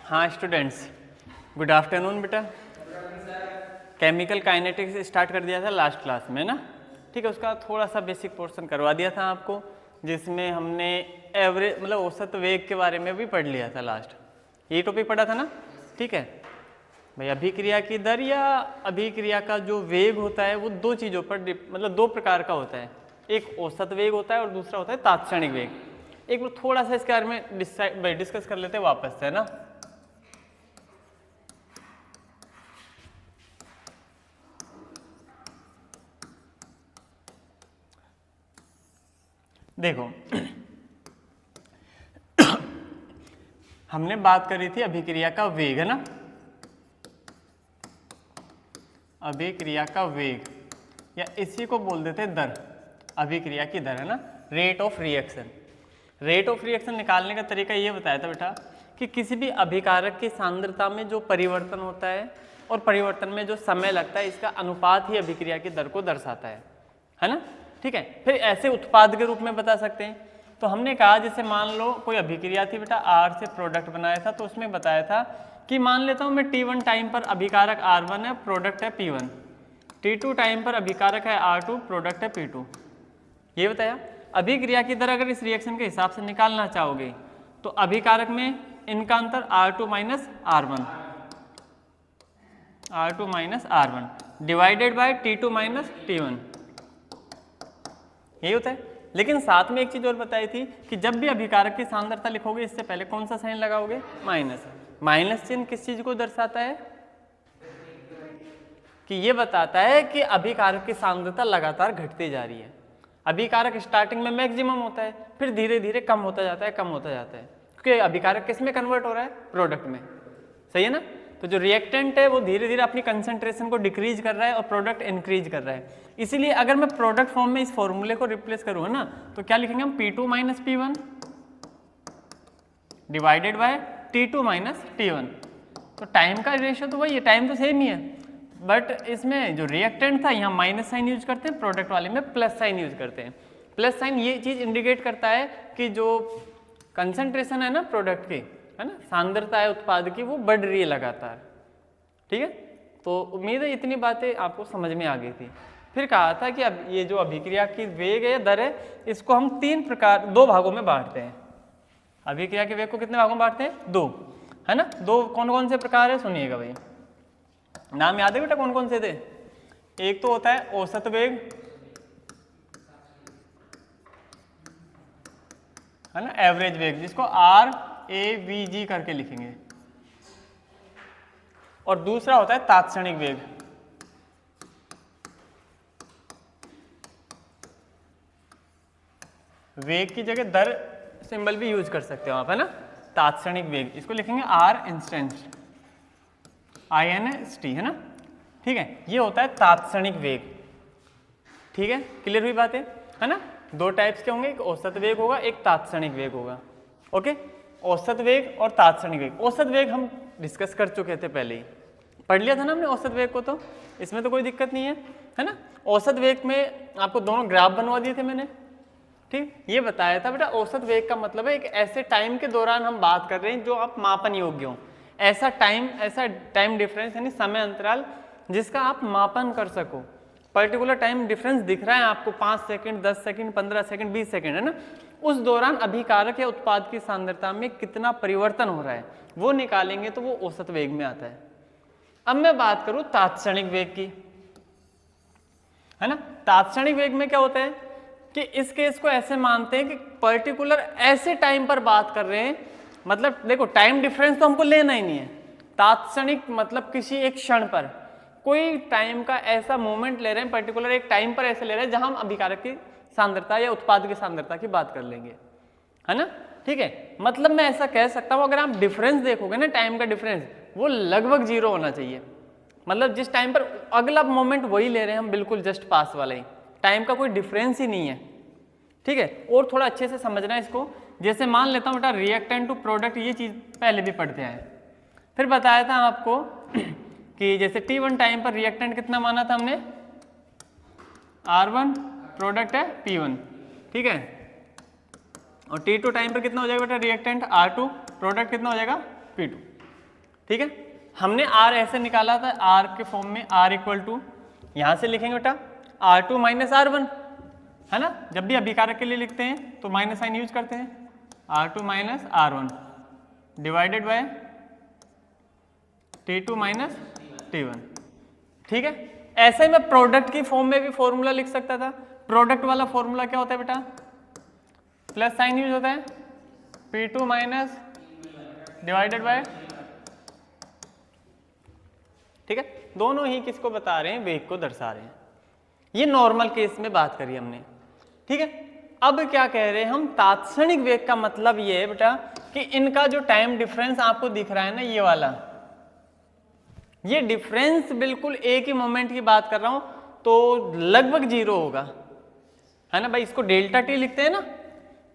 हाँ students, good afternoon बेटा। Chemical kinetics start कर दिया था लास्ट क्लास में ना, ठीक है। उसका थोड़ा सा बेसिक पोर्शन करवा दिया था आपको, जिसमें हमने एवरेज मतलब औसत वेग के बारे में भी पढ़ लिया था। लास्ट ये टॉपिक पढ़ा था ना, ठीक है भाई। अभिक्रिया की दर या अभिक्रिया का जो वेग होता है वो दो चीज़ों पर मतलब दो प्रकार का होता है। एक औसत वेग होता है और दूसरा होता है तात्क्षणिक वेग। एक बार थोड़ा सा इसके बारे में डिस्कस कर लेते हैं वापस से, है ना। देखो हमने बात करी थी अभिक्रिया का वेग, है ना। अभिक्रिया का वेग या इसी को बोल देते हैं दर, अभिक्रिया की दर, है ना। Rate of reaction. Rate of reaction निकालने का तरीका ये बताया था बेटा कि किसी भी अभिकारक की सांद्रता में जो परिवर्तन होता है और परिवर्तन में जो समय लगता है, इसका अनुपात ही अभिक्रिया की दर को दर्शाता है ना, ठीक है। फिर ऐसे उत्पाद के रूप में बता सकते हैं। तो हमने कहा जैसे मान लो कोई अभिक्रिया थी बेटा, R से प्रोडक्ट बनाया था, तो उसमें बताया था कि मान लेता हूँ मैं T1 टाइम पर अभिकारक R1 है, प्रोडक्ट है P1, T2 टाइम पर अभिकारक है R2, प्रोडक्ट है P2। ये बताया। अभिक्रिया की दर अगर इस रिएक्शन के हिसाब से निकालना चाहोगे तो अभिकारक में इनका अंतर R2 minus R1, R2 minus R1 divided by T2 minus T1, यही होता है। लेकिन साथ में एक चीज और बताई थी कि जब भी अभिकारक की सांद्रता लिखोगे इससे पहले कौन सा साइन लगाओगे? माइनस। माइनस चिन्ह किस चीज को दर्शाता है? कि ये बताता है कि अभिकारक की सांद्रता लगातार घटती जा रही है। अभिकारक स्टार्टिंग में मैक्सिमम होता है, फिर धीरे धीरे कम होता जाता है, कम होता जाता है, क्योंकि अभिकारक किस में कन्वर्ट हो रहा है? प्रोडक्ट में, सही है ना। तो जो रिएक्टेंट है वो धीरे धीरे अपनी कंसंट्रेशन को डिक्रीज कर रहा है और प्रोडक्ट इंक्रीज कर रहा है। इसीलिए अगर मैं प्रोडक्ट फॉर्म में इस फॉर्मूले को रिप्लेस करूँ ना, तो क्या लिखेंगे हम? P2 minus P1 divided by T2 minus T1। तो टाइम का रेशियो तो वही है, टाइम तो सेम ही है, बट इसमें जो रिएक्टेंट था यहाँ माइनस साइन यूज करते हैं, प्रोडक्ट वाले में प्लस साइन यूज करते हैं। प्लस साइन ये चीज इंडिकेट करता है कि जो कंसंट्रेशन है ना प्रोडक्ट की, है ना, सांद्रता है उत्पाद की, वो बढ़ रही है लगातार, ठीक है। तो उम्मीद है इतनी बातें आपको समझ में आ गई थी। फिर कहा था कि अब ये जो अभिक्रिया की वेग है, दर है, इसको हम दो भागों में बांटते हैं। अभिक्रिया के वेग को कितने भागों में बांटते हैं? दो, है ना। दो कौन कौन से प्रकार है सुनिएगा भाई। नाम याद है बेटा कौन कौन से थे? एक तो होता है औसत वेग, है ना, एवरेज वेग, जिसको RAVG करके लिखेंगे। और दूसरा होता है तात्क्षणिक वेग। वेग की जगह दर सिंबल भी यूज कर सकते हो आप, है ना। तात्क्षणिक वेग, इसको लिखेंगे R इंस्टेंट, INST, है ना, ठीक है। ये होता है तात्क्षणिक वेग, ठीक है। क्लियर हुई बात है ना। दो टाइप्स के होंगे, एक औसत वेग होगा, एक तात्क्षणिक वेग होगा। ओके, औसत वेग और तात्क्षणिक वेग। औसत वेग हम डिस्कस कर चुके थे, पहले ही पढ़ लिया था ना हमने औसत वेग को, तो इसमें तो कोई दिक्कत नहीं है ना। औसत वेग में आपको दोनों ग्राफ बनवा दिए थे मैंने, ठीक। ये बताया था बेटा औसत वेग का मतलब है एक ऐसे टाइम के दौरान हम बात कर रहे हैं जो आप मापन योग्य हो, ऐसा टाइम डिफरेंस यानी समय अंतराल जिसका आप मापन कर सको। पर्टिकुलर टाइम डिफरेंस दिख रहा है आपको, 5 सेकंड, 10 सेकंड, 15 सेकंड, 20 सेकंड, है ना। उस दौरान अभिकारक या उत्पाद की सांद्रता में कितना परिवर्तन हो रहा है वो निकालेंगे तो वो औसत वेग में आता है। अब मैं बात करूं तात्क्षणिक वेग की, है ना। तात्क्षणिक वेग में क्या होता है कि इस केस को ऐसे मानते हैं कि पर्टिकुलर ऐसे टाइम पर बात कर रहे हैं, मतलब देखो टाइम डिफरेंस तो हमको लेना ही नहीं है। तात्क्षणिक मतलब किसी एक क्षण पर कोई टाइम का ऐसा मोमेंट ले रहे हैं, पर्टिकुलर एक टाइम पर ऐसे ले रहे हैं जहां हम अभिकारक की सांद्रता या उत्पाद की सांद्रता की बात कर लेंगे, है ना, ठीक है। मतलब मैं ऐसा कह सकता हूं, अगर आप डिफरेंस देखोगे ना, टाइम का डिफरेंस वो लगभग 0 होना चाहिए। मतलब जिस टाइम पर अगला मोमेंट वही ले रहे हैं हम, बिल्कुल जस्ट पास वाला ही, टाइम का कोई डिफरेंस ही नहीं है, ठीक है। और थोड़ा अच्छे से समझना है इसको। जैसे मान लेता हूँ बेटा रिएक्टेंट टू प्रोडक्ट, ये चीज पहले भी पढ़ते हैं। फिर बताया था आपको कि जैसे T1 टाइम पर रिएक्टेंट कितना माना था हमने? R1, प्रोडक्ट है P1, ठीक है। और T2 टाइम पर कितना हो जाएगा बेटा रिएक्टेंट? R2, प्रोडक्ट कितना हो जाएगा? P2। ठीक है, हमने आर ऐसे निकाला था, आर के फॉर्म में आर इक्वल टू, यहां से लिखेंगे बेटा R2 माइनस R1, है ना, जब भी अभिकारक के लिए लिखते हैं तो माइनस साइन यूज करते हैं, R2 minus R1 divided by T2 minus T1। ठीक है, ऐसे ही मैं प्रोडक्ट की फॉर्म में भी फॉर्मूला लिख सकता था। प्रोडक्ट वाला फॉर्मूला क्या होता है बेटा, प्लस साइन यूज होता है, P2 माइनस डिवाइडेड बाय, ठीक है, दोनों ही किसको बता रहे हैं, वेग को दर्शा रहे हैं। ये नॉर्मल केस में बात करी हमने। ठीक है, अब क्या कह रहे हैं हम, तात्क्षणिक वेग का मतलब ये है बेटा कि इनका जो टाइम डिफरेंस आपको दिख रहा है ना, ये वाला, ये डिफरेंस बिल्कुल एक ही मोमेंट की बात कर रहा हूं तो लगभग जीरो होगा, है ना भाई। इसको डेल्टा टी लिखते हैं ना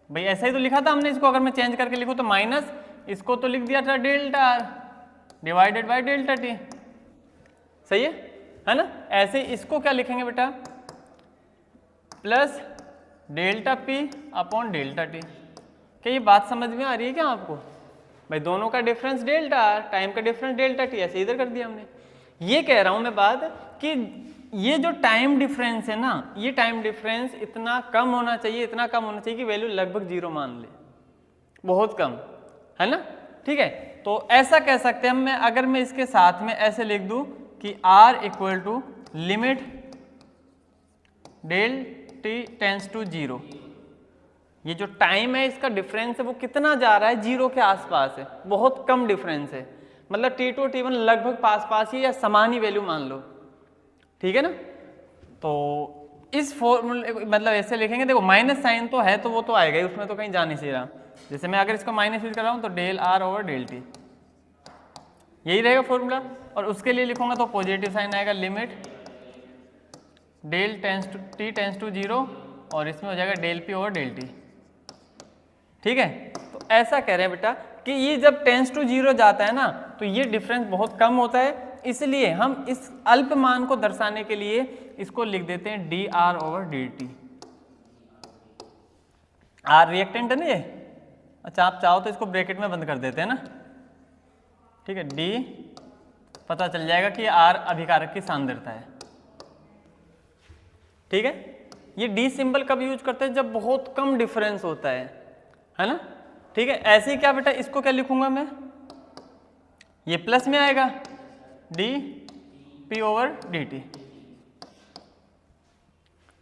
भाई, ऐसा ही तो लिखा था हमने इसको। अगर मैं चेंज करके लिखूं तो माइनस, इसको तो लिख दिया था delta R divided by delta T, सही है ना। ऐसे इसको क्या लिखेंगे बेटा, plus delta P upon delta T. क्या ये बात समझ में आ रही है क्या आपको भाई, दोनों का डिफरेंस डेल्टा आर, टाइम का डिफरेंस डेल्टा टी, ऐसे इधर कर दिया हमने। ये कह रहा हूं मैं बात कि ये जो टाइम डिफरेंस है ना, ये टाइम डिफरेंस इतना कम होना चाहिए, इतना कम होना चाहिए कि वैल्यू लगभग जीरो मान ले, बहुत कम, है ना। ठीक है, तो ऐसा कह सकते हैं हम, मैं अगर मैं इसके साथ में ऐसे लिख दूं कि R equal to limit del T tends to zero, ये जो टाइम है इसका डिफरेंस है वो कितना जा रहा है, जीरो के आसपास है, बहुत कम डिफरेंस है, मतलब T2 और T1 लगभग पास पास ही या समान ही वैल्यू मान लो, ठीक है ना। तो इस फॉर्मूले मतलब ऐसे लिखेंगे, देखो माइनस साइन तो है तो वो तो आएगा ही, उसमें तो कहीं जा नहीं सी रहा। जैसे मैं अगर इसको माइनस यूज कर रहा हूँ तो del R over del T, यही रहेगा फॉर्मूला। और उसके लिए लिखूंगा तो पॉजिटिव साइन आएगा, limit del tends to zero, और इसमें हो जाएगा del P over del T. ठीक है, तो ऐसा कह रहे हैं बेटा कि ये जब टेंस टू जीरो जाता है ना तो ये डिफरेंस बहुत कम होता है, इसलिए हम इस अल्प मान को दर्शाने के लिए इसको लिख देते हैं D R over D T. R reactant है ना ये, अच्छा आप चाहो तो इसको ब्रैकेट में बंद कर देते हैं ना, ठीक है, डी पता चल जाएगा कि आर अभिकारक की सांद्रता है। ठीक है, ये डी सिंबल कब यूज करते हैं, जब बहुत कम डिफरेंस होता है ना। ठीक है, ऐसे ही क्या बेटा, इसको क्या लिखूंगा मैं, ये प्लस में आएगा D P over D T.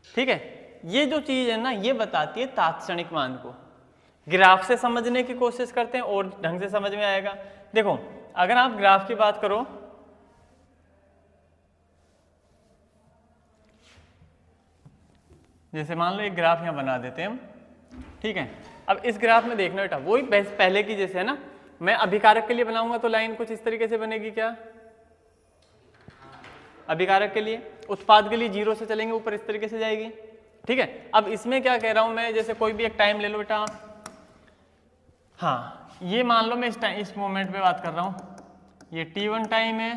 ठीक है, ये जो चीज है ना ये बताती है तात्क्षणिक मान को। ग्राफ से समझने की कोशिश करते हैं और ढंग से समझ में आएगा। देखो अगर आप ग्राफ की बात करो, जैसे मान लो एक ग्राफ यहां बना देते हैं हम, ठीक है। अब इस ग्राफ में देखना बेटा वही पहले की जैसे है ना, मैं अभिकारक के लिए बनाऊंगा तो लाइन कुछ इस तरीके से बनेगी, क्या अभिकारक के लिए, उत्पाद के लिए जीरो से चलेंगे ऊपर इस तरीके से जाएगी। ठीक है, अब इसमें क्या कह रहा हूं मैं, जैसे कोई भी एक टाइम ले लो बेटा, हाँ ये मान लो मैं इस मोमेंट पे बात कर रहा हूं, ये T1 टाइम है,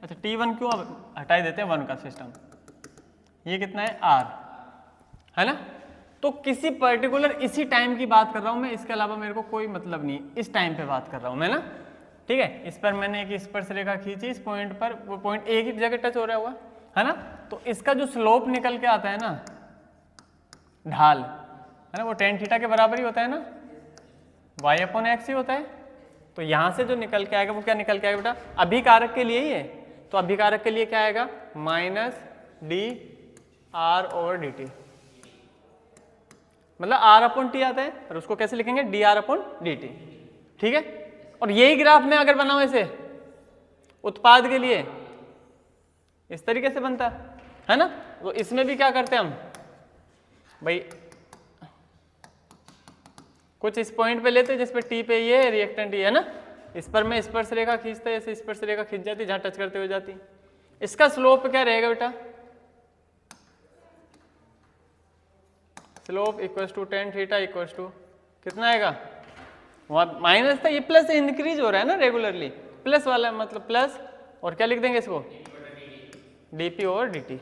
अच्छा T1 क्यों, अब हटा देते हैं 1 का सिस्टम, ये कितना है R, है ना। तो किसी पर्टिकुलर इसी टाइम की बात कर रहा हूं मैं, इसके अलावा मेरे को कोई मतलब नहीं, इस टाइम पे बात कर रहा हूं मैं ना। ठीक है, इस पर मैंने एक स्पर्शरेखा खींची, इस पॉइंट पर, वो पॉइंट एक ही जगह टच हो रहा हुआ है ना, तो इसका जो स्लोप निकल के आता है ना, ढाल है ना, वो tan थीटा के बराबर ही होता है ना, y अपॉन एक्स ही होता है। तो यहां से जो निकल के आएगा वो क्या निकल के आएगा बेटा, अभिकारक के लिए ही है, तो अभिकारक के लिए क्या आएगा, minus D R over D T, मतलब आर अपॉन टी आता है और उसको कैसे लिखेंगे, D R upon D T. ठीक है, और यही ग्राफ में अगर बनाऊं ऐसे उत्पाद के लिए, इस तरीके से बनता है ना। तो इसमें भी क्या करते हैं हम भाई, कुछ इस पॉइंट पे लेते हैं जिसपे टी पे ये रिएक्टेंट ये है ना, इस पर मैं स्पर्शरेखा खींचता है, ऐसे स्पर्शरेखा खींच जाती, जहां टच करते हुए जाती। इसका स्लोप क्या रहेगा बेटा, slope equals to tan theta equals to कितना आएगा, वहां माइनस था, ये प्लस से इंक्रीज हो रहा है ना रेगुलरली, प्लस वाला मतलब प्लस, और क्या लिख देंगे इसको, dp ओवर dt।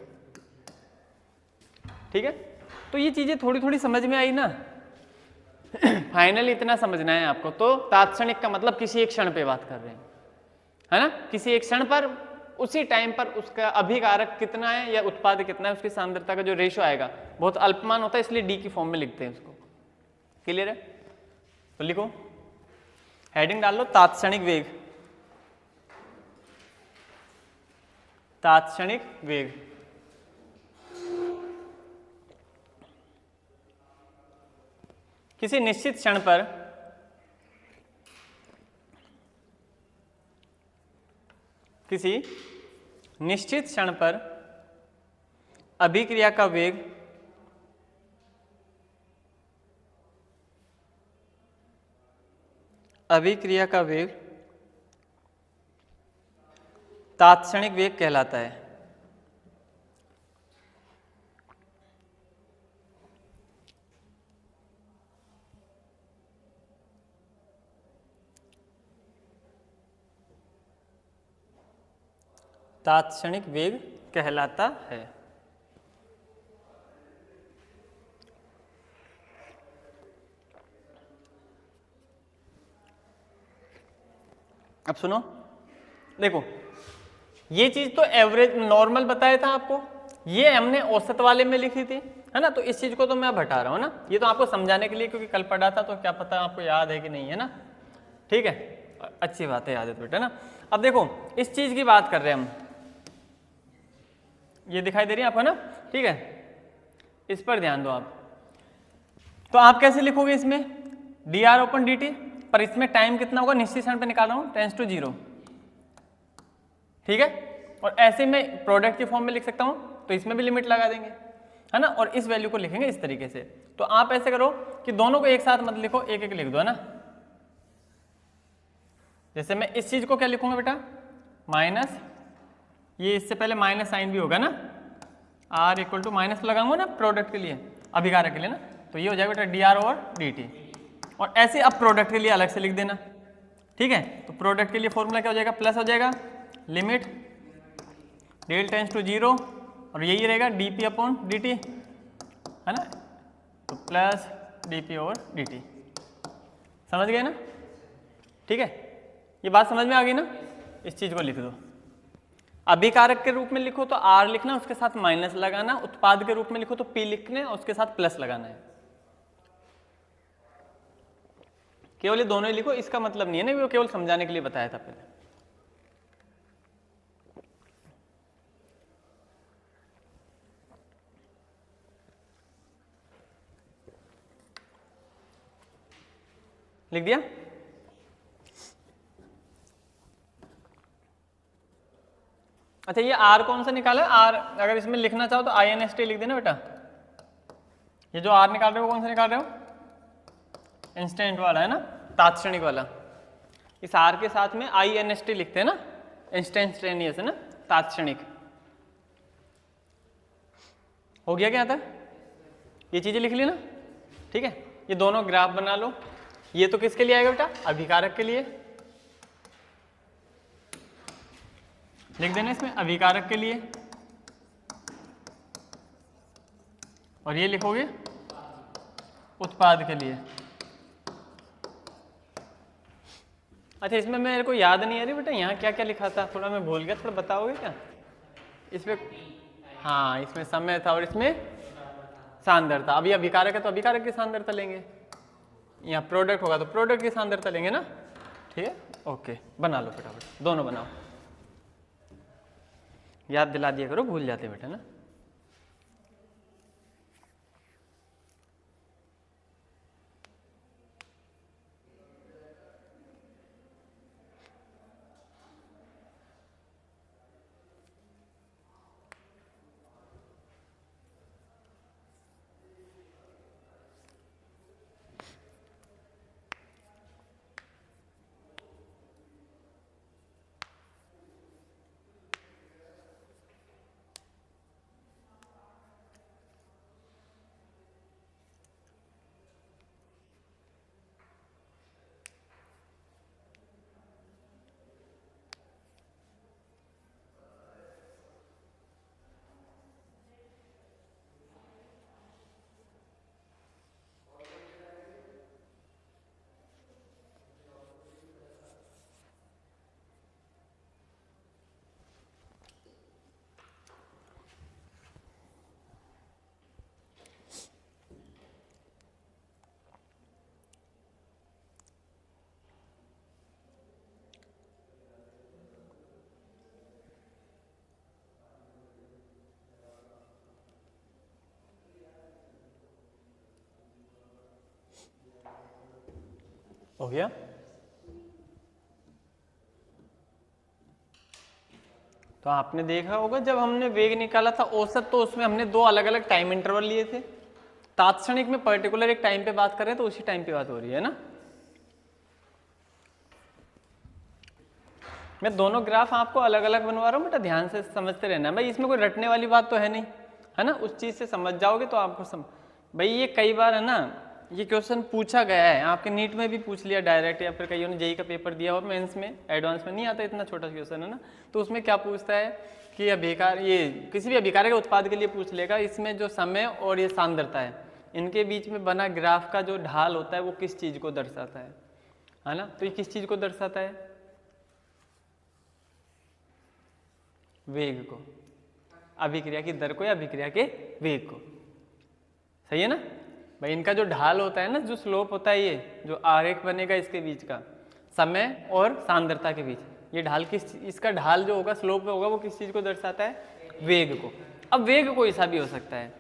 ठीक है, तो ये चीजें थोड़ी थोड़ी समझ में आई ना। फाइनली इतना समझना है आपको, तो तात्क्षणिक का मतलब किसी एक क्षण पे बात कर रहे हैं, है ना, किसी एक क्षण पर उसी टाइम पर उसका अभिकारक कितना है या उत्पाद कितना है, उसकी सांद्रता का जो रेशियो आएगा बहुत अल्पमान होता है, इसलिए डी की फॉर्म में लिखते हैं उसको। क्लियर है? तो लिखो, हेडिंग डाल लो तात्क्षणिक वेग। तात्क्षणिक वेग किसी निश्चित क्षण पर अभिक्रिया का वेग तात्क्षणिक वेग कहलाता है। तात्क्षणिक वेग कहलाता है। अब सुनो, देखो ये चीज तो एवरेज नॉर्मल बताया था आपको, ये हमने औसत वाले में लिखी थी, है ना, तो इस चीज को तो मैं अब हटा रहा हूं ना, ये तो आपको समझाने के लिए, क्योंकि कल पढ़ा था तो क्या पता आपको याद है कि नहीं, है ना। ठीक है, अच्छी बात है, याद है बेटा ना। अब देखो इस चीज की बात कर रहे हैं हम, ये दिखाई दे रही है आपको ना, ठीक है, इस पर ध्यान दो आप। तो आप कैसे लिखोगे इसमें dr ओपन dt, पर इसमें टाइम कितना होगा निश्चित क्षण पे निकाल रहा हूं, टेंस टू 0, ठीक है। और ऐसे में प्रोडक्ट की फॉर्म में लिख सकता हूं, तो इसमें भी लिमिट लगा देंगे, है ना, और इस वैल्यू को लिखेंगे इस तरीके से। तो आप ऐसे करो कि दोनों को एक साथ मत लिखो, एक एक लिख दो, है ना। जैसे मैं इस चीज को क्या लिखूंगा बेटा, माइनस, ये इससे पहले माइनस साइन भी होगा ना, r इक्वल टू माइनस लगाऊंगा ना प्रोडक्ट के लिए, अभिकारक के लिए ना, तो ये हो जाएगा बेटा dr ओवर dt। और ऐसे अब प्रोडक्ट के लिए अलग से लिख देना, ठीक है। तो प्रोडक्ट के लिए फॉर्मूला क्या हो जाएगा, प्लस हो जाएगा लिमिट डेल टेंस टू 0, और यही रहेगा dp अपॉन dt, है ना, तो प्लस dp ओवर dt। समझ गए ना, ठीक है, ये बात समझ में आ गई ना। इस चीज को लिख दो, अभिकारक के रूप में लिखो तो r लिखना, उसके साथ माइनस लगाना, उत्पाद के रूप में लिखो तो p लिखने और उसके साथ प्लस लगाना है। केवल ये दोनों ही लिखो, इसका मतलब नहीं है ना, वो केवल समझाने के लिए बताया था पहले। लिख दिया? अच्छा, ये r कौन सा निकाला है, r अगर इसमें लिखना चाहो तो inst लिख देना बेटा। ये जो r निकाल रहे हो कौन सा निकाल रहे हो, इंस्टेंट वाला, है ना, तात्क्षणिक वाला। इस r के साथ में inst लिखते हैं ना, इंस्टेंटेनियस, है ना, तात्क्षणिक। हो गया क्या था, ये चीजें लिख ली ना, ठीक है। ये दोनों ग्राफ बना लो, ये तो किसके लिए आएगा बेटा, अभिकारक के लिए, लिख देना इसमें अभिकारक के लिए, और ये लिखोगे उत्पाद के लिए। अच्छा, इसमें मेरे को याद नहीं आ रही बेटा यहाँ क्या क्या लिखा था, थोड़ा मैं भूल गया, थोड़ा बताओगे क्या इसमें। हाँ, इसमें समय था और इसमें सांद्रता। अभी अभिकारक है तो अभिकारक की सांद्रता लेंगे, यहाँ प्रोडक्ट होगा तो प्रोडक्ट की सांद्रता लेंगे ना, ठीक है। ओके, बना लो फटाफट, दोनों बनाओ, याद दिला दिया करो, भूल जाते बेटा ना। हो गया। तो आपने देखा होगा जब हमने वेग निकाला था औसत, तो उसमें हमने दो अलग अलग टाइम इंटरवल लिए थे। तात्क्षणिक में पर्टिकुलर एक टाइम पे बात कर रहे हैं तो उसी टाइम पे बात हो रही है ना। मैं दोनों ग्राफ आपको अलग अलग बनवा रहा हूँ, बेटा ध्यान से समझते रहना भाई, इसमें कोई रटने वाली बात तो है नहीं, है ना। उस चीज़ से समझ जाओगे तो आपको भाई ये कई बार है ना, ये क्वेश्चन पूछा गया है आपके नीट में भी पूछ लिया डायरेक्ट, या फिर कईयों ने जेईई का पेपर दिया और मेंस में एडवांस में नहीं आता इतना छोटा क्वेश्चन, है ना। तो उसमें क्या पूछता है कि अभिकार, ये किसी भी अभिकार के उत्पाद के लिए पूछ लेगा, इसमें जो समय और ये सांद्रता है इनके बीच में बना ग्राफ का जो ढाल होता है वो किस चीज़ को दर्शाता है ना। तो ये किस चीज़ को दर्शाता है? वेग को, अभिक्रिया की दर को या अभिक्रिया के वेग को। सही है ना भाई। इनका जो ढाल होता है ना, जो स्लोप होता है, ये जो आरेख बनेगा इसके बीच का, समय और सांद्रता के बीच, ये ढाल किस, इसका ढाल जो होगा, स्लोप होगा, वो किस चीज़ को दर्शाता है? वेग को। अब वेग कोई सा भी हो सकता है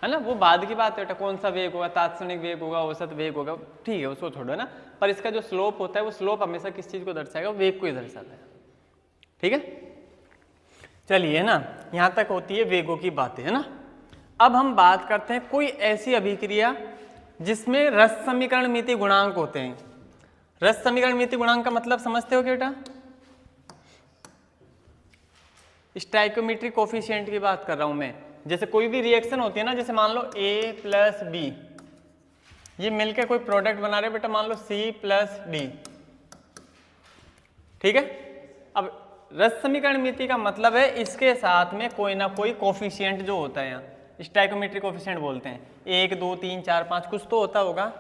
ना, वो बाद की बात है बेटा, कौन सा वेग होगा, तात्क्षणिक वेग होगा, औसत वेग होगा, ठीक है उसको छोड़ो ना। पर इसका जो स्लोप होता है वो स्लोप हमेशा किस चीज़ को दर्शाएगा? वेग को ही दर्शाता है। ठीक है, चलिए ना, यहाँ तक होती है वेगों की बातें, है ना। अब हम बात करते हैं कोई ऐसी अभिक्रिया जिसमें रस समीकरण मिति गुणांक होते हैं। रस समीकरण मिति गुणांक का मतलब समझते हो क्या बेटा? स्टाइकोमेट्रिक कोफिशिएंट की बात कर रहा हूं मैं। जैसे कोई भी रिएक्शन होती है ना, जैसे मान लो A प्लस बी, ये मिलकर कोई प्रोडक्ट बना रहे बेटा, मान लो C प्लस डी, ठीक है। अब रस समीकरण मिति का मतलब है इसके साथ में कोई ना कोई कोफिशिएंट जो होता है, यहाँ स्टाइकोमेट्रिक कोफिशिएंट बोलते हैं, 1 2 3 4 5 कुछ तो होता होगा,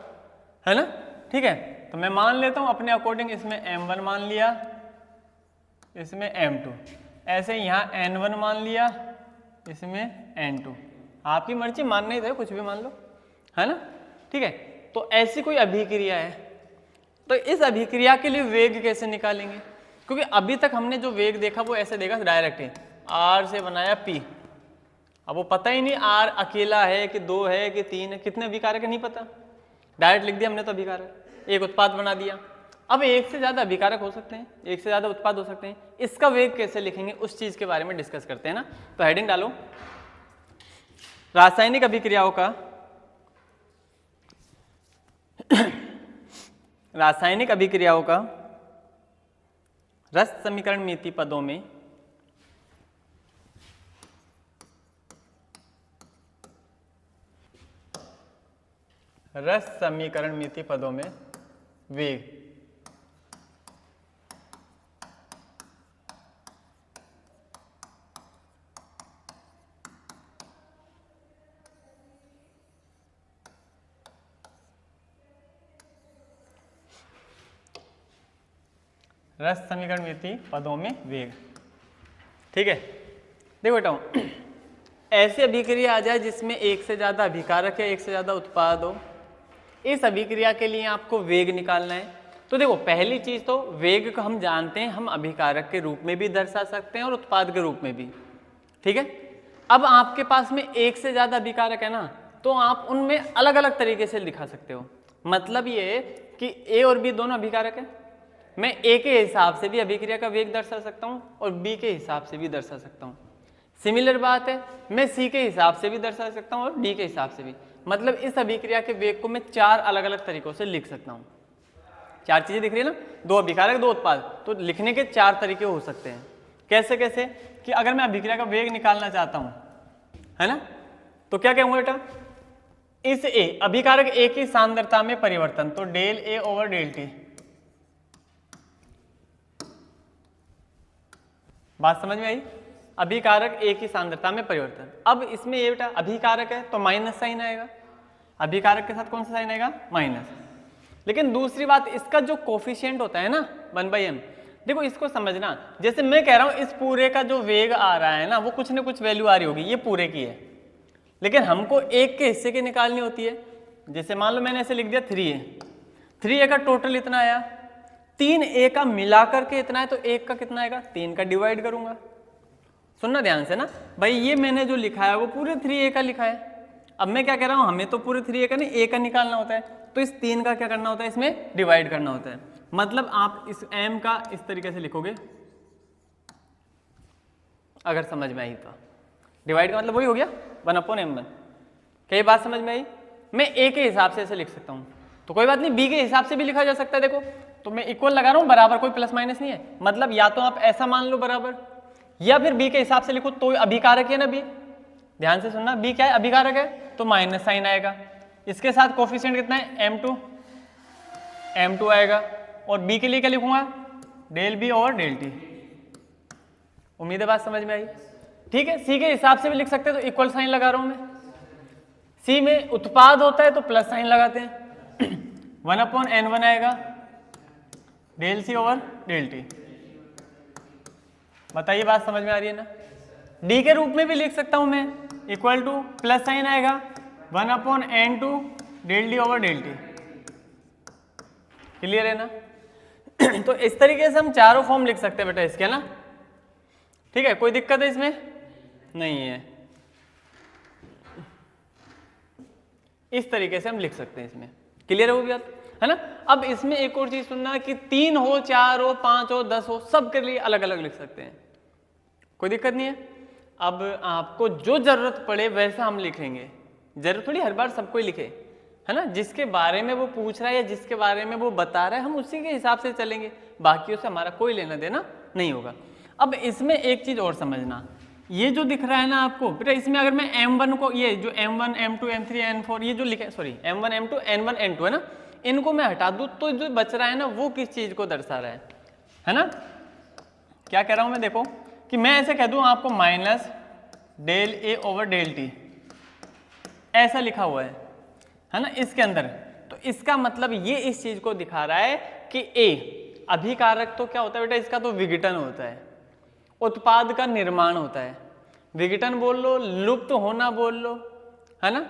है ना। ठीक है, तो मैं मान लेता हूँ अपने अकॉर्डिंग, इसमें M1 मान लिया, इसमें M2, ऐसे यहाँ N1 मान लिया, इसमें N2, आपकी मर्जी, मान नहीं दे कुछ भी मान लो, है ना। ठीक है, तो ऐसी कोई अभिक्रिया है, तो इस अभिक्रिया के लिए वेग कैसे निकालेंगे? क्योंकि अभी तक हमने जो वेग देखा वो ऐसे देखा डायरेक्ट ही, R से बनाया P, अब वो पता ही नहीं R अकेला है कि 2 है कि 3 है, कितने अभिकारक है नहीं पता, डायरेक्ट लिख दिया हमने तो अभिकारक, एक उत्पाद बना दिया। अब एक से ज़्यादा अभिकारक हो सकते हैं, एक से ज़्यादा उत्पाद हो सकते हैं, इसका वेग कैसे लिखेंगे उस चीज़ के बारे में डिस्कस करते हैं ना। तो हेडिंग डालो, रासायनिक अभिक्रियाओं का रासायनिक अभिक्रियाओं का रस समीकरण मिति पदों में रस समीकरण मिति पदों में वेग। रस समीकरण मिति पदों में वेग, ठीक है। देखो बेटा, ऐसी अभिक्रिया आ जाए जिसमें एक से ज़्यादा अभिकारक है, एक से ज़्यादा उत्पाद हो, इस अभिक्रिया के लिए आपको वेग निकालना है। तो देखो, पहली चीज़ तो वेग को हम जानते हैं, हम अभिकारक के रूप में भी दर्शा सकते हैं और उत्पाद के रूप में भी, ठीक है। अब आपके पास में एक से ज़्यादा अभिकारक है ना, तो आप उनमें अलग अलग तरीके से दिखा सकते हो। मतलब ये कि A और B दोनों अभिकारक है, मैं A के हिसाब से भी अभिक्रिया का वेग दर्शा सकता हूँ और B के हिसाब से भी दर्शा सकता हूँ। सिमिलर बात है, मैं C के हिसाब से भी दर्शा सकता हूँ और D के हिसाब से भी। मतलब इस अभिक्रिया के वेग को मैं 4 अलग अलग तरीकों से लिख सकता हूँ। 4 चीज़ें दिख रही है ना, 2 अभिकारक 2 उत्पाद, तो लिखने के 4 तरीके हो सकते हैं। कैसे कैसे? कि अगर मैं अभिक्रिया का वेग निकालना चाहता हूँ, है ना, तो क्या कहूँगा बेटा, इस A अभिकारक A की सांद्रता में परिवर्तन, तो del A over del T। बात समझ में आई? अभिकारक A की सांद्रता में परिवर्तन। अब इसमें ये बेटा अभिकारक है तो माइनस साइन आएगा, अभिकारक के साथ कौन सा साइन आएगा? माइनस। लेकिन दूसरी बात, इसका जो कोफिशिएंट होता है ना 1/m, देखो इसको समझना, जैसे मैं कह रहा हूँ इस पूरे का जो वेग आ रहा है ना, वो कुछ ना कुछ वैल्यू आ रही होगी, ये पूरे की है, लेकिन हमको एक के हिस्से की निकालनी होती है। जैसे मान लो मैंने ऐसे लिख दिया 3A, 3A का टोटल इतना आया, 3A का मिलाकर के इतना है, तो 1 का कितना आएगा? 3 का डिवाइड करूंगा। सुनना ध्यान से ना भाई, ये मैंने जो लिखा है वो पूरे 3A का लिखा है। अब मैं क्या कह रहा हूँ, हमें तो पूरे 3A का नहीं, A का निकालना होता है, तो इस 3 का क्या करना होता है, इसमें डिवाइड करना होता है। मतलब आप इस m का इस तरीके से लिखोगे, अगर समझ में आई तो। डिवाइड का मतलब वही हो गया 1/m1। क्या ये बात समझ में आई? मैं a के हिसाब से ऐसे लिख सकता हूँ, तो कोई बात नहीं, b के हिसाब से भी लिखा जा सकता है। देखो तो मैं इक्वल लगा रहा हूँ, बराबर, कोई प्लस माइनस नहीं है। मतलब या तो आप ऐसा मान लो बराबर, या फिर b के हिसाब से लिखो, तो अभिकारक है ना b, ध्यान से सुनना, b क्या है, अभिकारक है, तो माइनस साइन आएगा। इसके साथ कोफिशिएंट कितना है, m2 आएगा। और b के लिए क्या लिखूंगा, डेल b और डेल t। उम्मीद है बात समझ में आई? ठीक है, c के हिसाब से भी लिख सकते हैं, तो इक्वल साइन लगा रहा हूं मैं। c में उत्पाद होता है तो प्लस साइन लगाते हैं 1/n1 आएगा, del c over del t। बताइए बात समझ में आ रही है ना? d के रूप में भी लिख सकता हूं मैं, इक्वल टू प्लस साइन आएगा 1/n2 del d over del t। Clear है ना? तो इस तरीके से हम चारों फॉर्म लिख सकते हैं बेटा इसके ना। ठीक है, कोई दिक्कत है इसमें? नहीं है। इस तरीके से हम लिख सकते हैं इसमें। क्लियर है वो बात, है ना? अब इसमें एक और चीज सुनना कि 3 हो, 4 हो, 5 हो, 10 हो, सब के लिए अलग अलग लिख सकते हैं, कोई दिक्कत नहीं है। अब आपको जो जरूरत पड़े वैसा हम लिखेंगे, जरूरत थोड़ी हर बार सबको ही लिखे, है ना? जिसके बारे में वो पूछ रहा है या जिसके बारे में वो बता रहा है, हम उसी के हिसाब से चलेंगे, बाकियों से हमारा कोई लेना देना नहीं होगा। अब इसमें एक चीज और समझना, ये जो दिख रहा है ना आपको बेटा, इसमें अगर मैं m1 को, ये जो m1 m2 m3 n4 ये जो लिखे, sorry m1 m2 n1 n2 है ना, इनको मैं हटा दूं तो जो बच रहा है ना वो किस चीज को दर्शा रहा है ना? क्या कह रहा हूं मैं, देखो कि मैं ऐसे कह दूं आपको minus del a over del t, ऐसा लिखा हुआ है ना इसके अंदर। तो इसका मतलब ये इस चीज को दिखा रहा है कि a अभिकारक तो क्या होता है बेटा, इसका तो विघटन होता है, उत्पाद का निर्माण होता है। विघटन बोल लो, लुप्त होना बोल लो, है ना?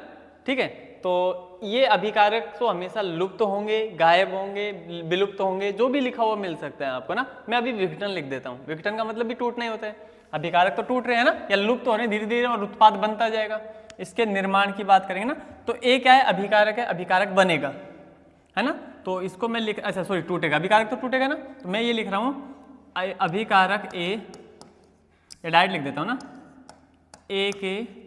ठीक है, तो ये अभिकारक तो हमेशा लुप्त होंगे, गायब होंगे, विलुप्त होंगे, जो भी लिखा हुआ मिल सकता है आपको ना। मैं अभी विघटन लिख देता हूँ, विघटन का मतलब भी टूटना ही होता है। अभिकारक तो टूट रहे हैं ना, या लुप्त हो रहे हैं धीरे धीरे, और उत्पाद बनता जाएगा। इसके निर्माण की बात करेंगे ना, तो ए क्या है, अभिकारक है, अभिकारक बनेगा, है ना? तो इसको मैं लिख, अच्छा सॉरी, टूटेगा, अभिकारक तो टूटेगा ना, तो मैं ये लिख रहा हूँ अभिकारक ए, ये डायरेक्ट लिख देता हूँ ना, ए के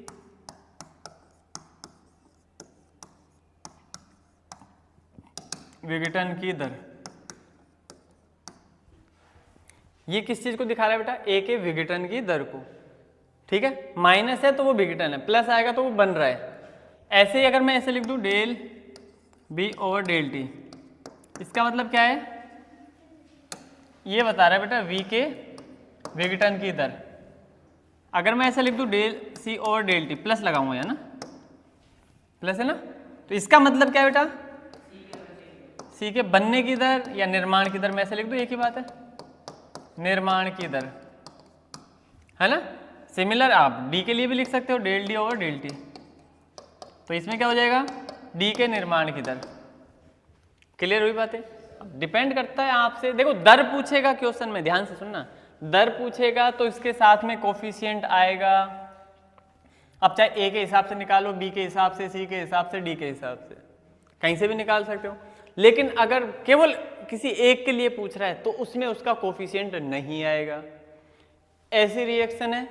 विघटन की दर। ये किस चीज को दिखा रहा है बेटा, ए के विघटन की दर को। ठीक है, माइनस है तो वो विघटन है, प्लस आएगा तो वो बन रहा है। ऐसे ही अगर मैं ऐसे लिख दूं del B over del T, इसका मतलब क्या है, ये बता रहा है बेटा वी के विघटन की दर। अगर मैं ऐसे लिख दूं del C over del T, plus लगाऊंगा है ना, प्लस है ना, तो इसका मतलब क्या है बेटा, सी के बनने की दर या निर्माण की दर, मैं ऐसे लिख दूं, एक ही बात है, निर्माण की दर, है ना? सिमिलर आप डी के लिए भी लिख सकते हो, del D over del T. तो इसमें क्या हो जाएगा, डी के निर्माण की दर। क्लियर हुई बात है? डिपेंड करता है आपसे, देखो दर पूछेगा क्वेश्चन में, ध्यान से सुनना, दर पूछेगा तो इसके साथ में कोफिशिएंट आएगा। अब चाहे ए के हिसाब से निकालो, बी के हिसाब से, सी के हिसाब से, डी के हिसाब से, कहीं से भी निकाल सकते हो। लेकिन अगर केवल किसी एक के लिए पूछ रहा है तो उसमें उसका कोफिशिएंट नहीं आएगा। ऐसी रिएक्शन है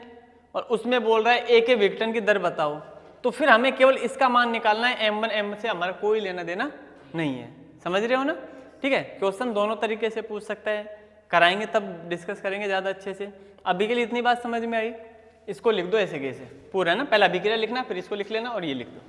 और उसमें बोल रहा है ए के विघटन की दर बताओ, तो फिर हमें केवल इसका मान निकालना है, m1 m से हमारा कोई लेना देना नहीं है। समझ रहे हो ना? ठीक है, क्वेश्चन दोनों तरीके से पूछ सकता है, कराएंगे तब डिस्कस करेंगे ज़्यादा अच्छे से। अभी के लिए इतनी बात समझ में आई, इसको लिख दो ऐसे कैसे पूरा, है ना? पहले अभी के लिए लिखना, फिर इसको लिख लेना और ये लिख दो।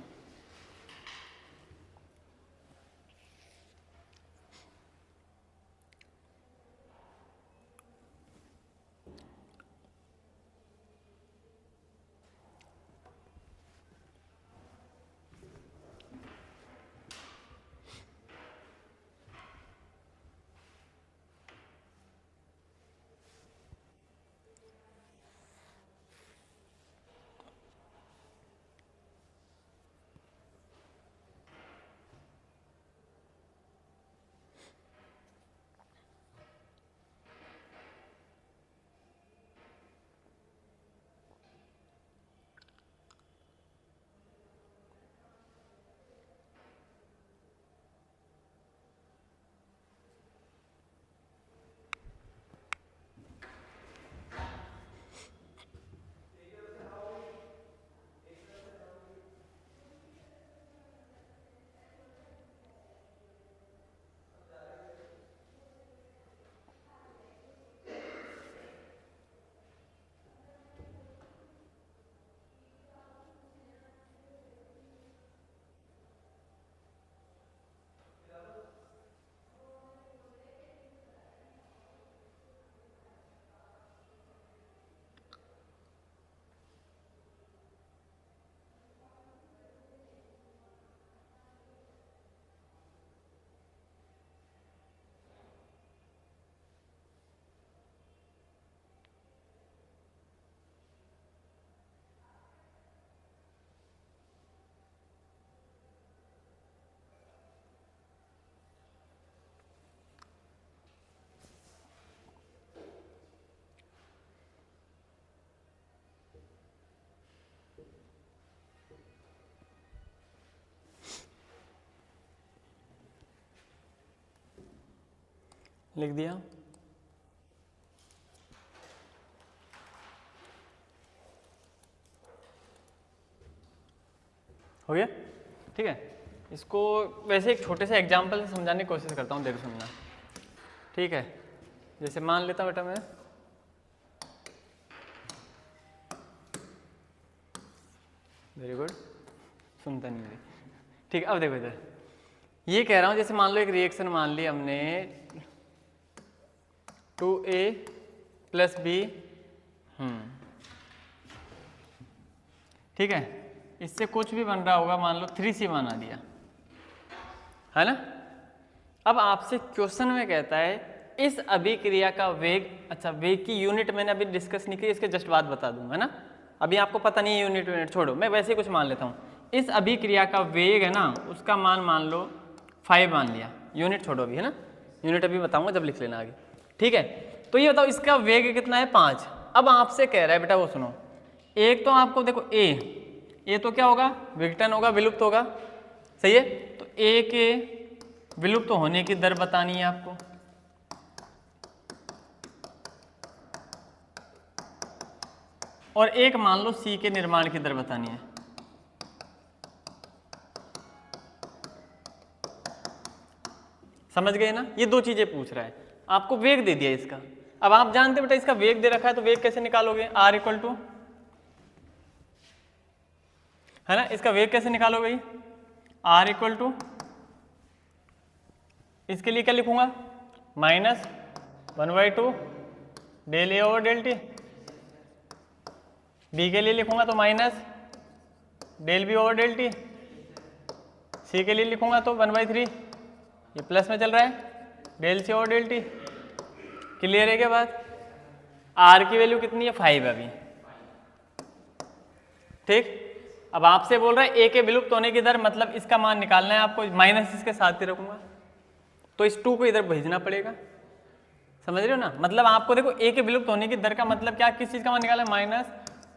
लिख दिया। हो गया, ठीक है। इसको वैसे एक छोटे से एग्जाम्पल से समझाने की कोशिश करता हूँ, देखो सुनना, ठीक है। जैसे मान लेता हूँ बेटा मैं, वेरी गुड, सुनता नहीं है, ठीक है। अब देखो इधर ये कह रहा हूँ, जैसे मान लो एक रिएक्शन मान ली हमने 2A + B, ठीक है। इससे कुछ भी बन रहा होगा, मान लो 3C बना दिया, है ना। अब आपसे क्वेश्चन में कहता है इस अभिक्रिया का वेग, अच्छा वेग की यूनिट मैंने अभी डिस्कस नहीं की, इसके जस्ट बाद बता दूंगा, है ना। अभी आपको पता नहीं है यूनिट छोड़ो, मैं वैसे ही कुछ मान लेता हूँ। इस अभिक्रिया का वेग है ना, उसका मान लो 5 मान लिया, यूनिट छोड़ो अभी, है ना। यूनिट अभी बताऊंगा जब लिख लेना आगे, ठीक है। तो ये बताओ इसका वेग कितना है, 5। अब आपसे कह रहा है बेटा वो सुनो, एक तो आपको देखो ए तो क्या होगा, विघटन होगा, विलुप्त होगा, सही है। तो ए के विलुप्त होने की दर बतानी है आपको, और एक मान लो सी के निर्माण की दर बतानी है। समझ गए ना, ये दो चीजें पूछ रहा है, आपको वेग दे दिया इसका। अब आप जानते बेटा इसका वेग दे रखा है, तो वेग कैसे निकालोगे, R = है ना, इसका वेग कैसे निकालोगे, R = इसके लिए क्या लिखूंगा, -1/2 del A / del T। B के लिए लिखूंगा तो -del B / del T। C के लिए लिखूंगा तो 1/3, ये प्लस में चल रहा है, del C / del T। Clear है क्या बात। R की वैल्यू कितनी है, 5 अभी, ठीक। अब आपसे बोल रहा है A के विलुप्त होने की दर, मतलब इसका मान निकालना है आपको, माइनस इसके साथ ही रखूंगा, तो इस 2 को इधर भेजना पड़ेगा, समझ रहे हो ना। मतलब आपको देखो A के विलुप्त होने की दर का मतलब क्या, किस चीज का मान निकालना है,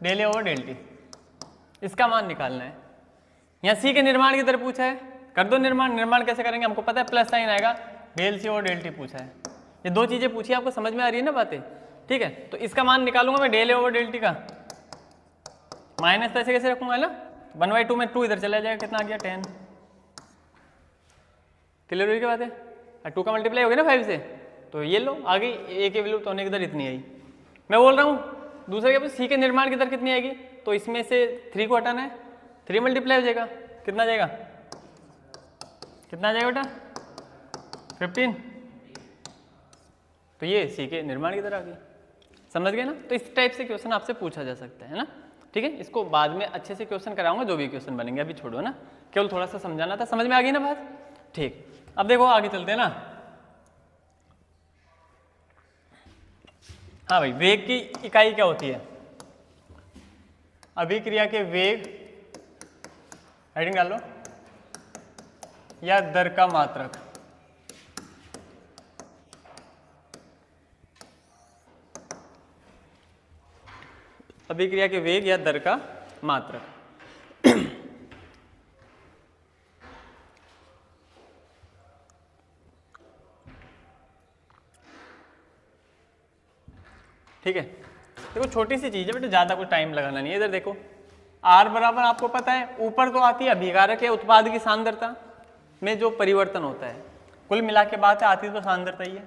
-del A / del T, इसका मान निकालना है। यहाँ C के निर्माण की दर पूछा है, कर दो निर्माण। निर्माण कैसे करेंगे, हमको पता है प्लस साइन आएगा, del C / del T पूछा है। ये दो चीजें पूछी, आपको समझ में आ रही है ना बातें, ठीक है। तो इसका मान निकालूंगा मैं del A / del T का, माइनस तो ऐसे कैसे रखूंगा ना, 1/2 में 2 इधर चला जाएगा, कितना आ गया 10। क्लियर हुई क्या बात है, 2 का मल्टीप्लाई हो गया ना 5 से, तो ये लो आ गई A के विलुप्त होने की दर इतनी आई। मैं बोल रहा हूँ दूसरे के C के निर्माण की दर कितनी आएगी, तो इसमें से 3 को हटाना है, 3 मल्टीप्लाई हो जाएगा, कितना जाएगा, कितना आ जाएगा बेटा 15। तो ये C के निर्माण की दर आ गई, समझ गए ना। तो इस टाइप से क्वेश्चन आपसे पूछा जा सकता है ना, ठीक है। इसको बाद में अच्छे से क्वेश्चन कराऊंगा, जो भी क्वेश्चन बनेंगे, अभी छोड़ो ना, केवल थोड़ा सा समझाना था, समझ में आ गई ना बात, ठीक। अब देखो आगे चलते हैं ना। हाँ भाई, वेग की इकाई क्या होती है, अभिक्रिया के वेग, हेडिंग डाल लो, या दर का मात्रक। अभिक्रिया के वेग या दर का मात्रक। ठीक है, देखो छोटी सी चीज है बेटा, ज्यादा कुछ टाइम लगाना नहीं है। इधर देखो R बराबर आपको पता है, ऊपर तो आती है अभिकारक या उत्पाद की सांद्रता में जो परिवर्तन होता है, कुल मिला के बात है, आती तो सांद्रता ही है,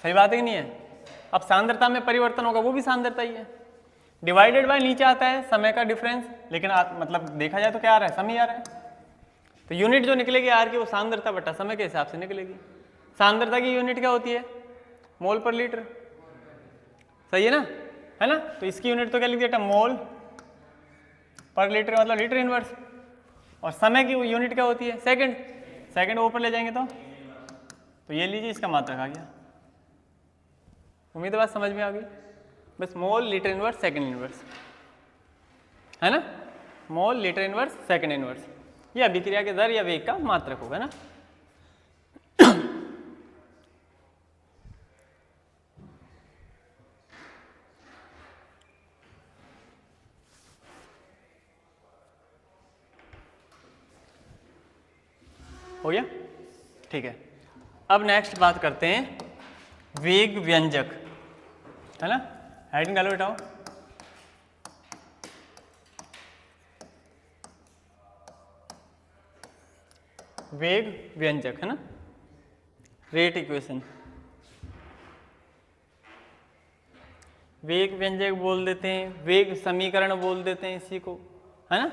सही बात है कि नहीं है। अब सांद्रता में परिवर्तन होगा, वो भी सांद्रता ही है, डिवाइडेड बाय नीचे आता है समय का डिफरेंस, लेकिन मतलब देखा जाए तो क्या आ रहा है, समय आ रहा है। तो यूनिट जो निकलेगी R की, वो सांद्रता बटा समय के हिसाब से निकलेगी। सांद्रता की यूनिट क्या होती है, मोल पर लीटर, सही है ना। तो इसकी यूनिट तो क्या लिख दिया, मोल पर लीटर, मतलब लीटर इनवर्स। और समय की यूनिट क्या होती है, सेकंड, सेकंड ऊपर ले जाएंगे तो ये लीजिए, इसका मात्रक आ गया। उम्मीद है बात समझ में आ गई, बस mole litre inverse second inverse, है ना, mole litre inverse second inverse, ये अभिक्रिया के दर या वेग का मात्रक होगा ना। हो गया, ठीक है। अब नेक्स्ट बात करते हैं वेग व्यंजक, है ना। हेडिंग डालो बेटाओ। वेग व्यंजक, है ना, रेट इक्वेशन। वेग व्यंजक बोल देते हैं, वेग समीकरण बोल देते हैं इसी को, है ना,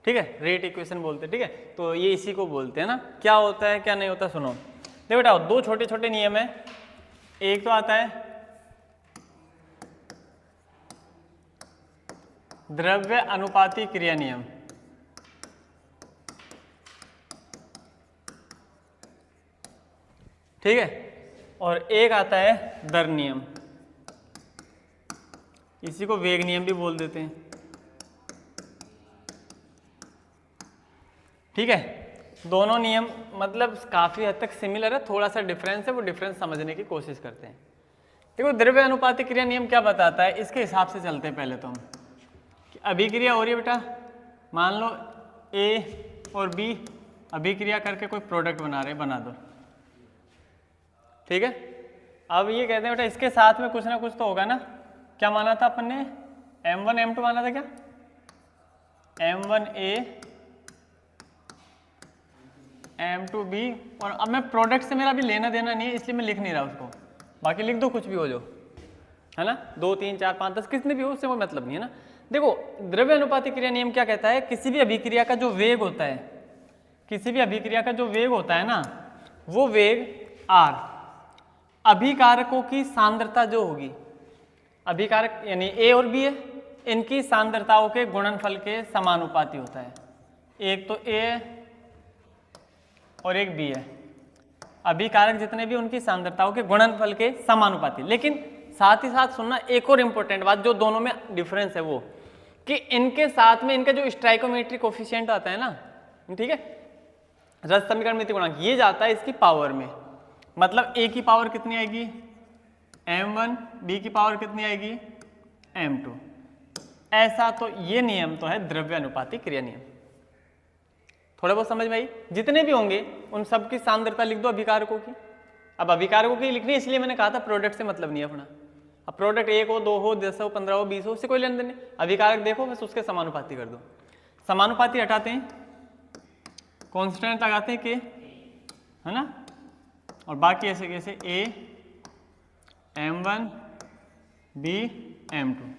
ठीक है, रेट इक्वेशन बोलते हैं, ठीक है। तो ये इसी को बोलते हैं ना। क्या होता है क्या नहीं होता, सुनो। देखो बेटा, दो छोटे छोटे नियम है। एक तो आता है द्रव्य अनुपाती क्रिया नियम, ठीक है, और एक आता है दर नियम, इसी को वेग नियम भी बोल देते हैं, ठीक है। दोनों नियम मतलब काफी हद तक सिमिलर है, थोड़ा सा डिफरेंस है, वो डिफरेंस समझने की कोशिश करते हैं। देखो द्रव्य अनुपाती क्रिया नियम क्या बताता है, इसके हिसाब से चलते हैं पहले तो हम कि अभिक्रिया हो रही है बेटा, मान लो ए और बी अभिक्रिया करके कोई प्रोडक्ट बना रहे, बना दो, ठीक है। अब ये कहते हैं बेटा इसके साथ में कुछ ना कुछ तो होगा ना। क्या माना था अपन ने, M1 M2 माना था क्या, M1A M2B, और अब मैं प्रोडक्ट से मेरा भी लेना देना नहीं है इसलिए मैं लिख नहीं रहा उसको, बाकी लिख दो कुछ भी हो जो, है ना, 2 3 4 5 10 कितने भी हो, उससे कोई मतलब नहीं है ना। देखो द्रव्य अनुपाती क्रिया नियम क्या कहता है, किसी भी अभिक्रिया का जो वेग होता है, किसी भी अभिक्रिया का जो वेग होता है ना, वो वेग R अभिकारकों की सांद्रता जो होगी, अभिकारक यानी A और B है, इनकी सांद्रताओं के गुणनफल के समानुपाती होता है। एक तो A है और एक B है, अभिकारक जितने भी उनकी सांद्रताओं के गुणनफल के समानुपाती। लेकिन साथ ही साथ सुनना एक और इंपॉर्टेंट बात जो दोनों में डिफरेंस है, वो कि इनके साथ में इनका जो स्टाइकोमेट्रिक कोफिशिएंट आता है ना, ठीक है, रस समीकरण मिति गुणांक, ये जाता है इसकी पावर में। मतलब A की पावर कितनी आएगी M1, B की पावर कितनी आएगी M2। ऐसा तो ये नियम तो है द्रव्य अनुपाती क्रिया नियम। थोड़ा बहुत समझ में आई, जितने भी होंगे उन सब की सांद्रता लिख दो अभिकारकों की। अब अभिकारकों की लिखनी इसलिए मैंने कहा था प्रोडक्ट से मतलब नहीं है अपना। अब प्रोडक्ट 1 हो 2 हो 10 हो 15 हो 20 हो, उससे कोई लेन देन नहीं। अभिकारक देखो बस उसके समानुपाती कर दो। समानुपाती हटाते हैं, कॉन्स्टेंट लगाते हैं के, है ना, और बाकी ऐसे कैसे A M1 B M2।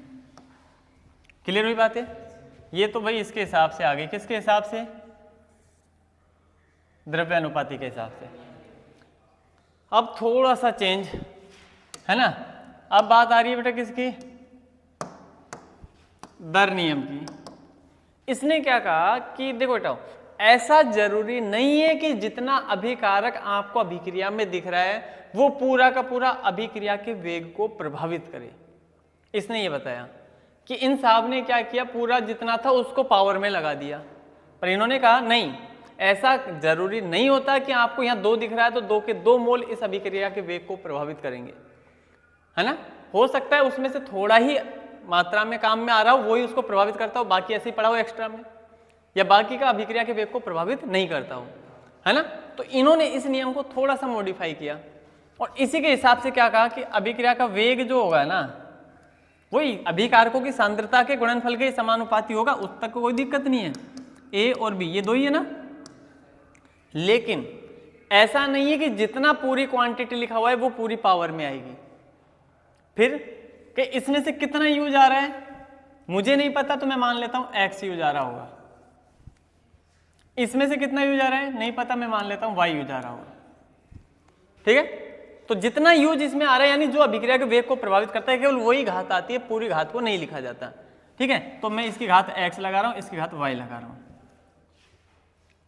Clear हुई बात है। ये तो भाई इसके हिसाब से आ गई, किसके हिसाब से, द्रव्य अनुपाती के हिसाब से। अब थोड़ा सा चेंज है ना, अब बात आ रही है बेटा किसकी, दर नियम की। इसने क्या कहा कि देखो बेटा ऐसा जरूरी नहीं है कि जितना अभिकारक आपको अभिक्रिया में दिख रहा है वो पूरा का पूरा अभिक्रिया के वेग को प्रभावित करे। इसने ये बताया कि इन साहब ने क्या किया, पूरा जितना था उसको पावर में लगा दिया, पर इन्होंने कहा नहीं, ऐसा जरूरी नहीं होता कि आपको यहाँ 2 दिख रहा है तो 2 के 2 मोल इस अभिक्रिया के वेग को प्रभावित करेंगे, है ना। हो सकता है उसमें से थोड़ा ही मात्रा में काम में आ रहा हो, वही उसको प्रभावित करता हो, बाकी ऐसे ही पड़ा हो एक्स्ट्रा में, या बाकी का अभिक्रिया के वेग को प्रभावित नहीं करता हो, है ना। तो इन्होंने इस नियम को थोड़ा सा मॉडिफाई किया और इसी के हिसाब से क्या कहा कि अभिक्रिया का वेग जो होगा ना, वही अभिकारकों की सांद्रता के गुणनफल के समानुपाती होगा, उस तक कोई दिक्कत नहीं है। ए और बी ये 2 ही है ना। लेकिन ऐसा नहीं है कि जितना पूरी क्वांटिटी लिखा हुआ है वो पूरी पावर में आएगी। फिर कि इसमें से कितना यूज आ रहा है मुझे नहीं पता, तो मैं मान लेता हूं x यूज आ रहा होगा। इसमें से कितना यूज आ रहा है नहीं पता, मैं मान लेता हूं y यूज आ रहा होगा, ठीक है। तो जितना यूज इसमें आ रहा है यानी जो अभिक्रिया के वेग को प्रभावित करता है केवल वही घात आती है, पूरी घात को नहीं लिखा जाता, ठीक है। तो मैं इसकी घात x लगा रहा हूं, इसकी घात y लगा रहा हूं,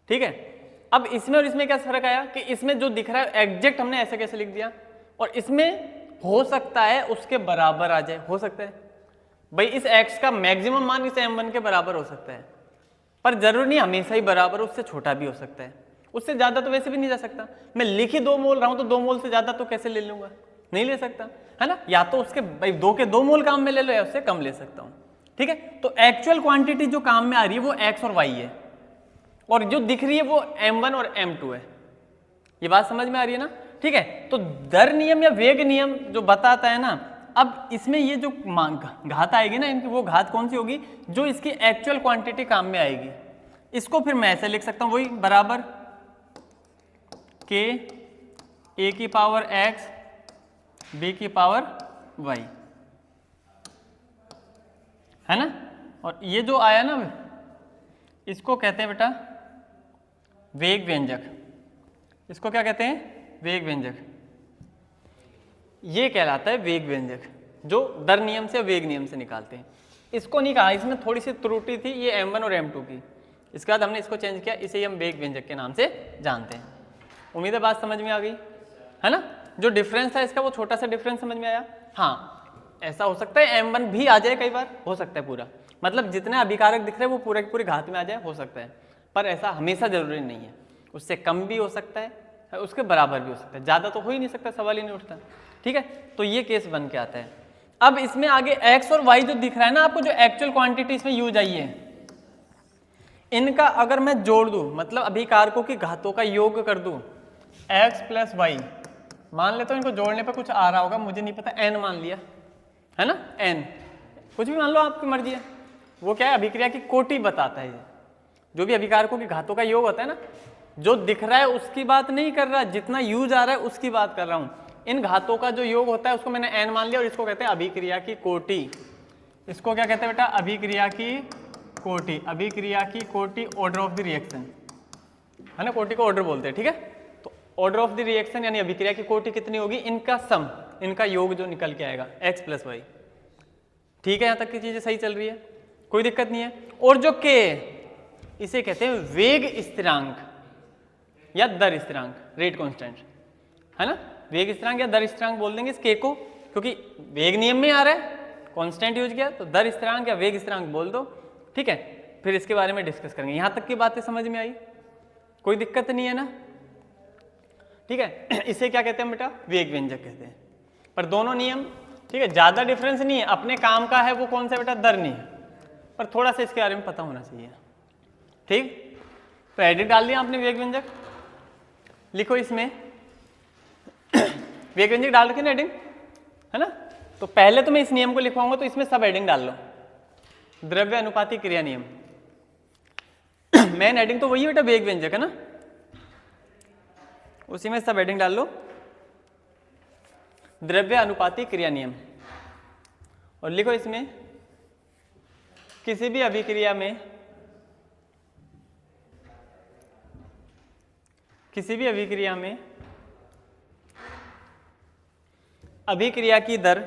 ठीक है। अब इसमें और इसमें क्या फर्क आया कि इसमें जो दिख रहा है एग्जैक्ट हमने ऐसे कैसे लिख दिया, और इसमें हो सकता है उसके बराबर आ जाए, हो सकता है भाई इस x का मैक्सिमम मान इस m1 के बराबर हो सकता है, पर जरूरी नहीं हमेशा ही बराबर, उससे छोटा भी हो सकता है, उससे ज्यादा तो वैसे भी नहीं जा सकता। मैं लिख ही 2 मोल रहा हूं तो 2 मोल से ज्यादा तो कैसे ले लूंगा, नहीं ले सकता, है ना। या तो उसके भाई 2 के 2 मोल काम में ले लो या उससे कम ले सकता हूं, ठीक है। तो एक्चुअल क्वांटिटी जो काम में आ रही है वो x और y है, और जो दिख रही है वो m1 और m2 है, ये बात समझ में आ रही है ना? ठीक है, तो दर नियम या वेग नियम जो बताता है ना, अब इसमें ये जो घात आएगी ना इनकी, वो घात कौन सी होगी? जो इसकी एक्चुअल क्वांटिटी काम में आएगी। इसको फिर मैं ऐसे लिख सकता हूं, वही बराबर के ए की पावर एक्स बी की पावर वाई, है ना? और ये जो आया ना, इसको कहते हैं बेटा वेग व्यंजक। इसको क्या कहते हैं? वेग व्यंजक। ये कहलाता है वेग व्यंजक, जो दर नियम से वेग नियम से निकालते हैं। इसको नहीं कहा, इसमें थोड़ी सी त्रुटि थी ये m1 और m2 की, इसके बाद हमने इसको चेंज किया, इसे हम वेग व्यंजक के नाम से जानते हैं। उम्मीद है बात समझ में आ गई, है ना? जो डिफरेंस था इसका वो छोटा सा डिफरेंस समझ में आया। हाँ, ऐसा हो सकता है m1 भी आ जाए, कई बार हो सकता है पूरा, मतलब जितने अभिकारक दिख रहे हैं वो पूरे की पूरी घात में आ जाए, हो सकता है, पर ऐसा हमेशा जरूरी नहीं है। उससे कम भी हो सकता है, उसके बराबर भी हो सकता है, ज़्यादा तो हो ही नहीं सकता, सवाल ही नहीं उठता। ठीक है, तो ये केस बन के आता है। अब इसमें आगे x और y जो दिख रहा है ना आपको, जो एक्चुअल क्वांटिटी इसमें यूज आई है, इनका अगर मैं जोड़ दूं, मतलब अभिकारकों की घातों का योग कर दूं, x प्लस वाई, मान लेता हूं इनको जोड़ने पर कुछ आ रहा होगा, मुझे नहीं पता, n मान लिया, है ना? n कुछ भी मान लो, आपकी मर्जी है। वो क्या है? अभिक्रिया की कोटि बताता है। जो भी अभिकारकों की घातों का योग होता है ना, जो दिख रहा है उसकी बात नहीं कर रहा, जितना यूज आ रहा है उसकी बात कर रहा हूं। इन घातों का जो योग होता है उसको मैंने n मान लिया, और इसको कहते हैं अभिक्रिया की कोटि। इसको क्या कहते हैं बेटा? अभिक्रिया की कोटि। अभिक्रिया की कोटि, ऑर्डर ऑफ द रिएक्शन, है ना? कोटि को ऑर्डर बोलते हैं। ठीक है, तो ऑर्डर ऑफ द रिएक्शन यानी अभिक्रिया की कोटि कितनी होगी? इनका सम, इनका योग जो निकल के आएगा x प्लस वाई। ठीक है, यहां तक की चीजें सही चल रही है, कोई दिक्कत नहीं है। और जो k, इसे कहते हैं वेग स्थिरांक या दर स्थिरांक, रेट कांस्टेंट, है ना? वेग स्थिरांक या दर स्थिरांक बोल देंगे इस k को, क्योंकि वेग नियम में आ रहा है, कांस्टेंट यूज किया, तो दर स्थिरांक या वेग स्थिरांक बोल दो। ठीक है, फिर इसके बारे में डिस्कस करेंगे। यहां तक की बातें समझ में आई, कोई दिक्कत नहीं है ना? ठीक है, इसे क्या कहते हैं बेटा? वेग व्यंजक कहते हैं। पर दोनों नियम, ठीक है, ज्यादा डिफरेंस नहीं है, अपने काम का है। वो कौन सा बेटा? दर नियम, पर थोड़ा सा इसके बारे में पता होना चाहिए। ठीक, तो एडिट डाल दिया आपने वेग व्यंजक, लिखो इसमें वेग व्यंजक डाल रखी ना एडिंग, है ना? तो पहले तो मैं इस नियम को लिखवाऊंगा, तो इसमें सब एडिंग डाल लो। द्रव्य अनुपाती क्रिया नियम, मेन एडिंग तो वही है बेटा, वेग व्यंजक, है ना? उसी में सब एडिंग डाल लो, द्रव्य अनुपाती क्रिया नियम, और लिखो इसमें किसी भी अभिक्रिया में, किसी भी अभिक्रिया में अभिक्रिया की दर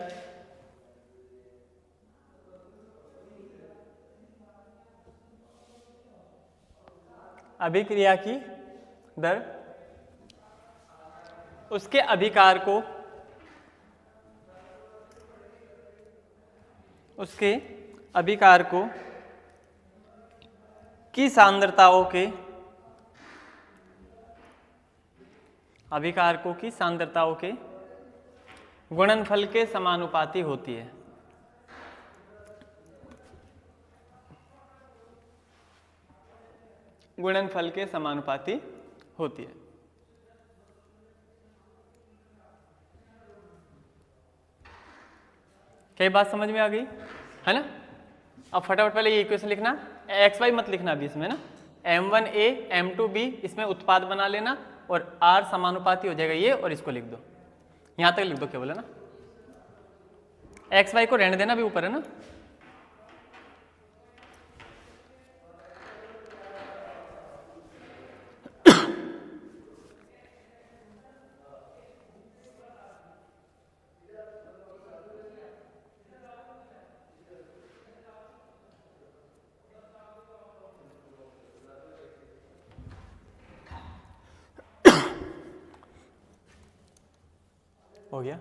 अभिक्रिया की दर उसके अभिकार को, उसके अभिकार को की सांद्रताओं के, अभिकारकों की सांद्रताओं के गुणनफल के समानुपाती होती है। गुणनफल के समानुपाती होती है। क्या बात समझ में आ गई, है ना? अब फटाफट पहले ये इक्वेशन लिखना, एक्स वाई मत लिखना अभी इसमें ना, m1a m2b इसमें उत्पाद बना लेना, और r समानुपाती हो जाएगा ये, और इसको लिख दो, यहां तक लिख दो केवल, है ना? एक्स वाई को रहने देना, अभी ऊपर है ना। हो गया।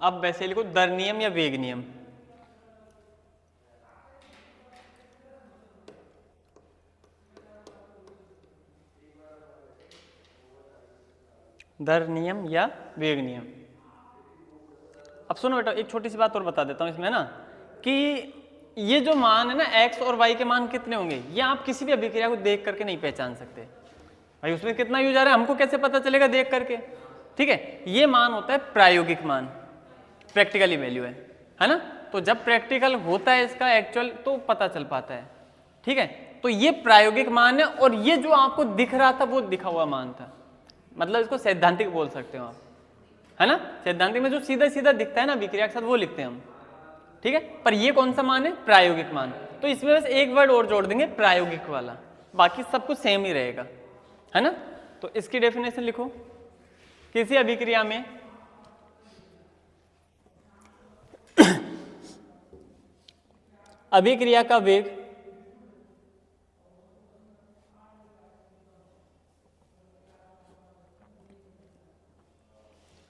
अब वैसे लिखो दर नियम या वेग नियम। दर नियम या वेग नियम। अब सुनो बेटा, एक छोटी सी बात और बता देता हूं इसमें ना, कि ये जो मान है ना x और y के मान कितने होंगे, ये आप किसी भी अभिक्रिया को देख करके नहीं पहचान सकते भाई उसमें कितना यूज आ रहा है, हमको कैसे पता चलेगा देख करके, ठीक है। ये मान होता है प्रायोगिक मान, प्रैक्टिकली वैल्यू है ना। तो जब प्रैक्टिकल होता है इसका एक्चुअल तो पता चल पाता है, ठीक है। तो ये प्रायोगिक मान है और ये जो आपको दिख रहा था वो दिखा हुआ मान था, मतलब इसको सैद्धांतिक बोल सकते हो आप, है ना। सैद्धांतिक में जो सीधा सीधा दिखता है ना अभिक्रिया के साथ वो लिखते हैं हम, ठीक है। पर ये कौन सा मान है, प्रायोगिक मान। तो इसमें बस एक वर्ड और जोड़ देंगे प्रायोगिक वाला, बाकी सब कुछ सेम ही रहेगा, है ना। तो इसकी डेफिनेशन लिखो, किसी अभिक्रिया में अभिक्रिया का वेग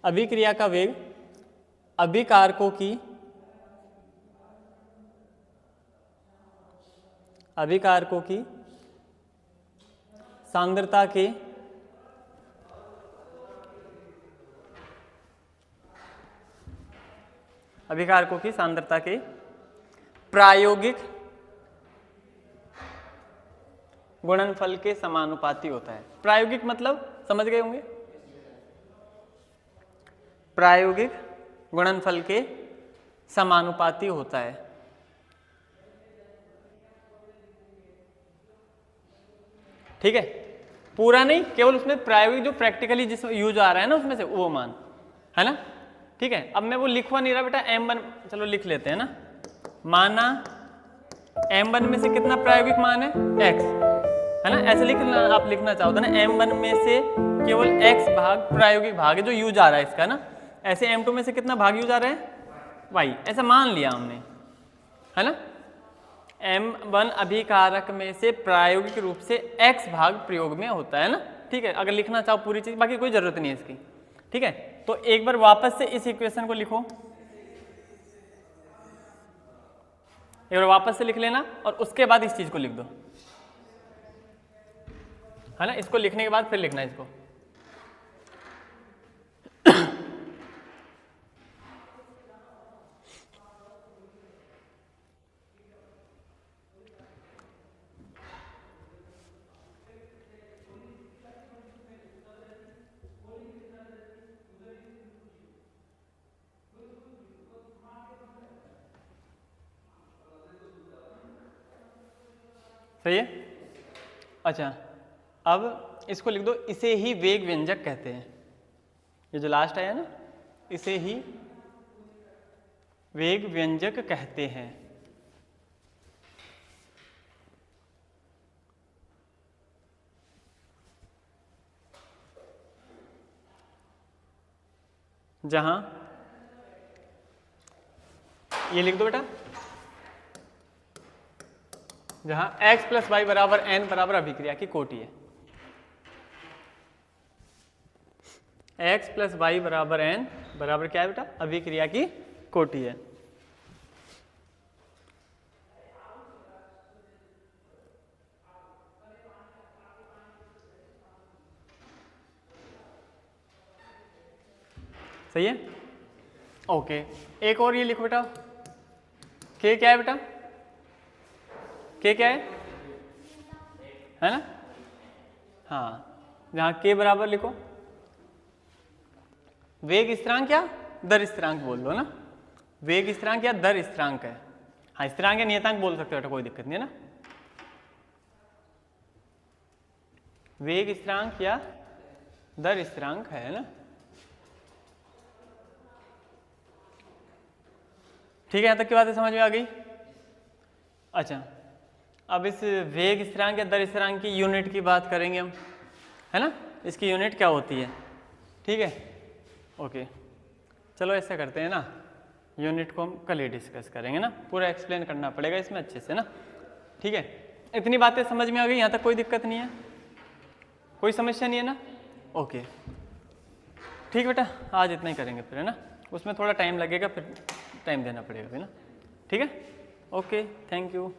अभिकारकों की सांद्रता के प्रायोगिक गुणनफल के समानुपाती होता है। प्रायोगिक मतलब समझ गए होंगे, प्रायोगिक गुणनफल के समानुपाती होता है, ठीक है। पूरा नहीं, केवल उसमें प्रायोगिक जो प्रैक्टिकली जिसमें यूज आ रहा है ना उसमें से वो मान, है ना, ठीक है। अब मैं वो लिखवा नहीं रहा बेटा, m1 चलो लिख लेते हैं ना। माना m1 में से कितना प्रायोगिक मान है, x, है ना। ऐसे लिखना, आप लिखना चाहो तो ना m1 में से केवल x भाग प्रायोगिक भाग है जो यूज आ रहा है इसका ना। ऐसे m2 में से कितना भाग यूज आ रहा है, y, ऐसा मान लिया हमने, है ना। m1 अभिकारक में से प्रायोगिक रूप से x भाग प्रयोग में होता है ना, ठीक है। अगर लिखना चाहो पूरी चीज, बाकी कोई जरूरत नहीं है इसकी, ठीक है। तो एक बार वापस से इस इक्वेशन को लिखो, एक बार वापस से लिख लेना और उसके बाद इस चीज को लिख दो, है ना। इसको लिखने के बाद फिर लिखना इसको, सही है। अच्छा, अब इसको लिख दो, इसे ही वेग व्यंजक कहते हैं। ये जो लास्ट आया ना, इसे ही वेग व्यंजक कहते हैं। जहां ये लिख दो बेटा, जहां x प्लस वाई बराबर n बराबर अभिक्रिया की कोटि है। x प्लस वाई बराबर n बराबर क्या है बेटा, अभिक्रिया की कोटि है। सही है, ओके। एक और ये लिखो बेटा, k क्या है बेटा, k क्या है ना, हाँ। जहां k बराबर लिखो, वेग स्थिरांक या दर स्थिरांक बोल दो ना, वेग स्थिरांक या दर स्थिरांक है, हाँ। स्थिरांक या नियतांक बोल सकते हो बेटा, कोई दिक्कत नहीं है ना। वेग स्थिरांक या दर स्थिरांक है ना, ठीक है। यहां तक की बातें समझ में आ गई। अच्छा, अब इस वेग स्थिरांक या दर स्थिरांक की यूनिट की बात करेंगे हम, है ना। इसकी यूनिट क्या होती है, ठीक है, ओके। चलो ऐसा करते हैं ना, यूनिट को हम कल ही डिस्कस करेंगे ना, पूरा एक्सप्लेन करना पड़ेगा इसमें अच्छे से ना, ठीक है। इतनी बातें समझ में आ गई, यहाँ तक कोई दिक्कत नहीं है, कोई समस्या नहीं है ना, ओके ठीक बेटा। आज इतना ही करेंगे फिर, है ना। उसमें थोड़ा टाइम लगेगा, फिर टाइम देना पड़ेगा फिर ना, ठीक है, ओके, थैंक यू।